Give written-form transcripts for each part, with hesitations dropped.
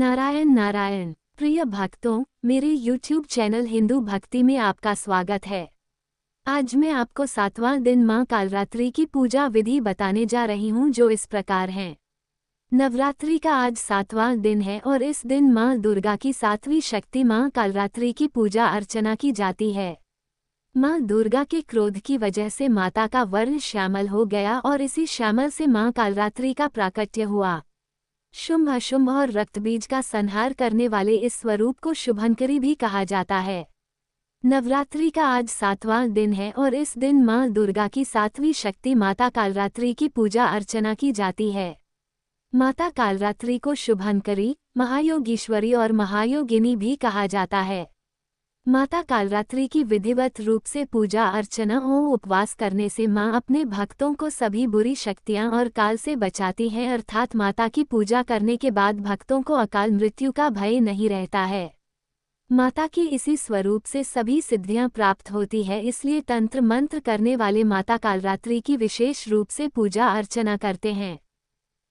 नारायण नारायण। प्रिय भक्तों, मेरे YouTube चैनल हिंदू भक्ति में आपका स्वागत है। आज मैं आपको 7वां दिन मां कालरात्रि की पूजा विधि बताने जा रही हूं, जो इस प्रकार है। नवरात्रि का आज 7वां दिन है और इस दिन मां दुर्गा की 7वीं शक्ति मां कालरात्रि की पूजा अर्चना की जाती है। मां दुर्गा के क्रोध की वजह से माता का वर्ण श्यामल हो गया और इसी श्यामल से मां कालरात्रि का प्राकट्य हुआ। शुंभ अशुंभ और रक्तबीज का संहार करने वाले इस स्वरूप को शुभंकरी भी कहा जाता है। नवरात्रि का आज 7वां दिन है और इस दिन मां दुर्गा की 7वीं शक्ति माता कालरात्रि की पूजा अर्चना की जाती है। माता कालरात्रि को शुभंकरी, महायोगीश्वरी और महायोगिनी भी कहा जाता है। माता कालरात्रि की विधिवत रूप से पूजा अर्चना और उपवास करने से मां अपने भक्तों को सभी बुरी शक्तियां और काल से बचाती हैं, अर्थात माता की पूजा करने के बाद भक्तों को अकाल मृत्यु का भय नहीं रहता है। माता की इसी स्वरूप से सभी सिद्धियां प्राप्त होती है, इसलिए तंत्र मंत्र करने वाले माता कालरात्रि की विशेष रूप से पूजा अर्चना करते हैं।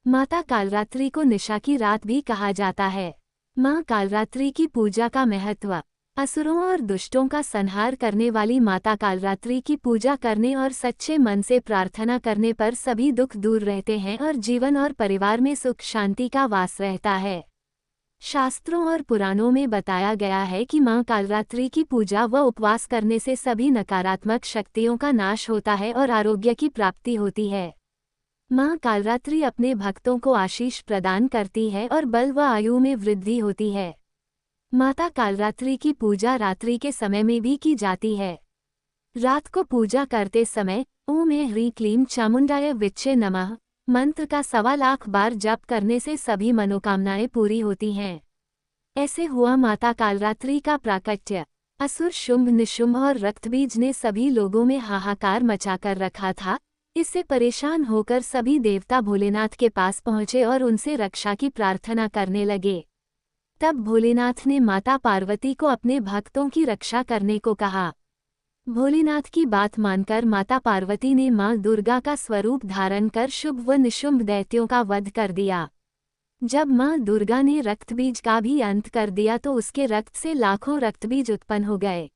माता कालरात्रि को निशा की रात भी कहा जाता है। मां कालरात्रि की पूजा का महत्व। असुरों और दुष्टों का संहार करने वाली माता कालरात्रि की पूजा करने और सच्चे मन से प्रार्थना करने पर सभी दुख दूर रहते हैं और जीवन और परिवार में सुख शांति का वास रहता है। शास्त्रों और पुराणों में बताया गया है कि मां कालरात्रि की पूजा व उपवास करने से सभी नकारात्मक शक्तियों का नाश होता है और आरोग्य की प्राप्ति होती है। मां कालरात्रि अपने भक्तों को आशीष प्रदान करती है और बल व आयु में वृद्धि होती है। माता कालरात्रि की पूजा रात्रि के समय में भी की जाती है। रात को पूजा करते समय ओम ह्रीं क्लीं चामुंडाय विच्चे नमः मंत्र का 1.25 लाख बार जप करने से सभी मनोकामनाएं पूरी होती हैं। ऐसे हुआ माता कालरात्रि का प्राकट्य। असुर शुंभ निशुंभ और रक्तबीज ने सभी लोगों में हाहाकार मचाकर रखा था। इससे परेशान होकर सभी देवता भोलेनाथ के पास पहुंचे और उनसे रक्षा की प्रार्थना करने लगे। तब भोलेनाथ ने माता पार्वती को अपने भक्तों की रक्षा करने को कहा। भोलेनाथ की बात मानकर माता पार्वती ने मां दुर्गा का स्वरूप धारण कर शुभ व निशुंभ दैत्यों का वध कर दिया। जब मां दुर्गा ने रक्तबीज का भी अंत कर दिया तो उसके रक्त से लाखों रक्तबीज उत्पन्न हो गए।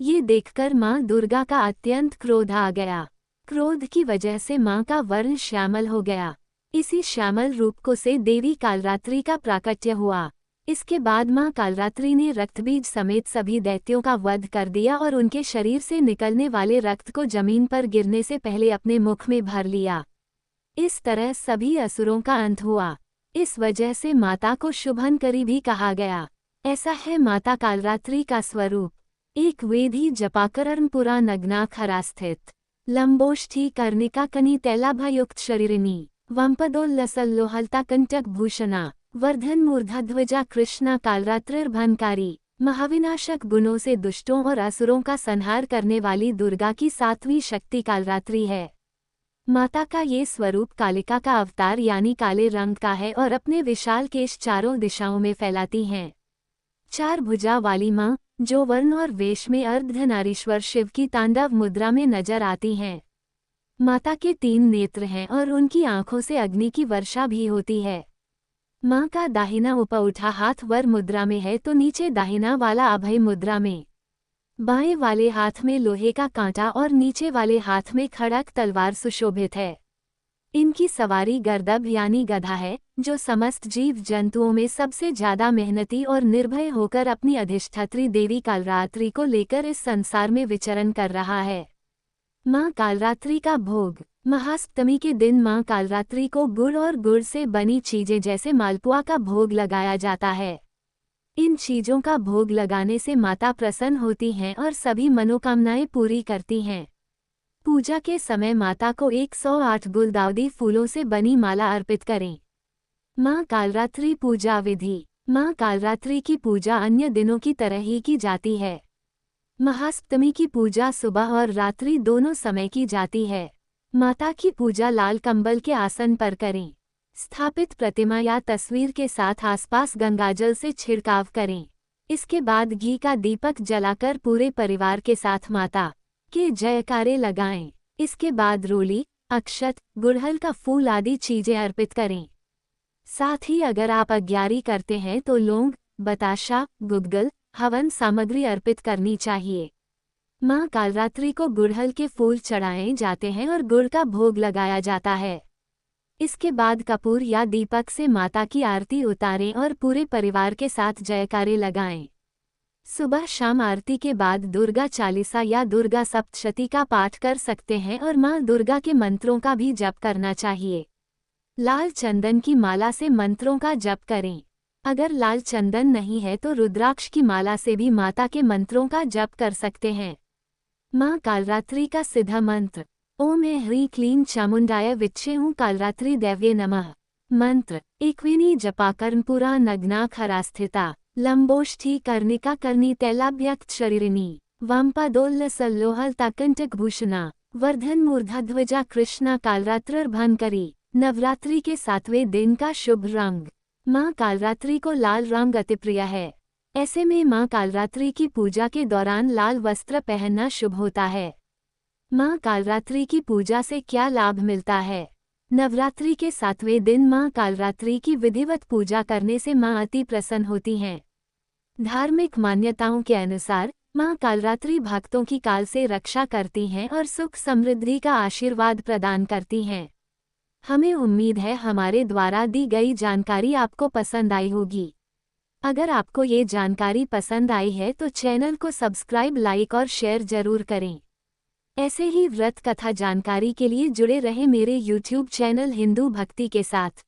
ये देखकर मां दुर्गा का अत्यंत क्रोध आ गया। क्रोध की वजह से मां का वर्ण श्यामल हो गया। इसी श्यामल रूप को से देवी कालरात्रि का प्राकट्य हुआ। इसके बाद मां कालरात्रि ने रक्तबीज समेत सभी दैत्यों का वध कर दिया और उनके शरीर से निकलने वाले रक्त को जमीन पर गिरने से पहले अपने मुख में भर लिया। इस तरह सभी असुरों का अंत हुआ। इस वजह से माता को शुभंकरी भी कहा गया। ऐसा है माता कालरात्रि का स्वरूप। एक वेदी जपाकरणपुरा नग्नाखरा स्थित लंबोष्ठी कर्णिका कनी तैलाभयुक्त शरीरिणी वंपदोल्लसल्लोहलता कंटक भूषणा वर्धन मूर्धाध्वजा कृष्णा कालरात्रिर्भनकारी। महाविनाशक गुणों से दुष्टों और असुरों का संहार करने वाली दुर्गा की 7वीं शक्ति कालरात्रि है। माता का ये स्वरूप कालिका का अवतार यानी काले रंग का है और अपने विशाल केश चारों दिशाओं में फैलाती हैं। 4 भुजा वाली मां, जो वर्ण और वेश में अर्धनारीश्वर शिव की तांडव मुद्रा में नजर आती हैं। माता के 3 नेत्र हैं और उनकी आंखों से अग्नि की वर्षा भी होती है। मां का दाहिना ऊपर उठा हाथ वर मुद्रा में है तो नीचे दाहिना वाला अभय मुद्रा में। बाएं वाले हाथ में लोहे का कांटा और नीचे वाले हाथ में खड़क तलवार सुशोभित है। इनकी सवारी गर्दभ यानी गधा है, जो समस्त जीव जंतुओं में सबसे ज्यादा मेहनती और निर्भय होकर अपनी अधिष्ठात्री देवी कालरात्रि को लेकर इस संसार में विचरण कर रहा है। मां कालरात्रि का भोग। महाअष्टमी के दिन मां कालरात्रि को गुड़ और गुड़ से बनी चीजें जैसे मालपुआ का भोग लगाया जाता है। इन चीजों का भोग लगाने से माता प्रसन्न होती हैं और सभी मनोकामनाएं पूरी करती हैं। पूजा के समय माता को 108 गुलदाउदी फूलों से बनी माला अर्पित करें। मां कालरात्रि पूजा विधि। मां कालरात्रि की पूजा अन्य दिनों की तरह ही की जाती है। महाअष्टमी की पूजा सुबह और रात्रि दोनों समय की जाती है। माता की पूजा लाल कंबल के आसन पर करें। स्थापित प्रतिमा या तस्वीर के साथ आसपास गंगाजल से छिड़काव करें। इसके बाद घी का दीपक जलाकर पूरे परिवार के साथ माता के जयकारे लगाएं। इसके बाद रोली, अक्षत, गुड़हल का फूल आदि चीजें अर्पित करें। साथ ही अगर आप अग्यारी करते हैं तो लौंग, बताशा, गुग्गल, हवन सामग्री अर्पित करनी चाहिए। मां कालरात्रि को गुड़हल के फूल चढ़ाए जाते हैं और गुड़ का भोग लगाया जाता है। इसके बाद कपूर या दीपक से माता की आरती उतारें और पूरे परिवार के साथ जयकारे लगाएं। सुबह शाम आरती के बाद दुर्गा चालीसा या दुर्गा सप्तशती का पाठ कर सकते हैं और मां दुर्गा के मंत्रों का भी जप करना चाहिए। लाल चंदन की माला से मंत्रों का जप करें। अगर लाल चंदन नहीं है तो रुद्राक्ष की माला से भी माता के मंत्रों का जप कर सकते हैं। मां कालरात्रि का सिद्ध मंत्र ओम ह्रीं क्लीं चामुंडाय विच्चे ऊं कालरात्रि दैव्ये नमः। मंत्र एकविनी जपा कर्णपुरा नग्नाखरास्थिता लंबोष्ठी कर्णिका कर्णी तैलाभ्यक्त शरीरिणी वंपादोल्ल सल्लोहल ताकंटक भूषणा वर्धन मूर्धाध्वजा कृष्णा कालरात्रर्भानकरी। नवरात्रि के 7वें दिन का शुभ रंग। मां कालरात्रि को लाल रंग अतिप्रिय है। ऐसे में मां कालरात्रि की पूजा के दौरान लाल वस्त्र पहनना शुभ होता है। मां कालरात्रि की पूजा से क्या लाभ मिलता है? नवरात्रि के 7वें दिन मां कालरात्रि की विधिवत पूजा करने से मां अति प्रसन्न होती हैं। धार्मिक मान्यताओं के अनुसार मां कालरात्रि भक्तों की काल से रक्षा करती हैं और सुख समृद्धि का आशीर्वाद प्रदान करती हैं। हमें उम्मीद है हमारे द्वारा दी गई जानकारी आपको पसंद आई होगी। अगर आपको ये जानकारी पसंद आई है तो चैनल को सब्सक्राइब, लाइक और शेयर जरूर करें। ऐसे ही व्रत कथा जानकारी के लिए जुड़े रहें मेरे YouTube चैनल हिंदू भक्ति के साथ।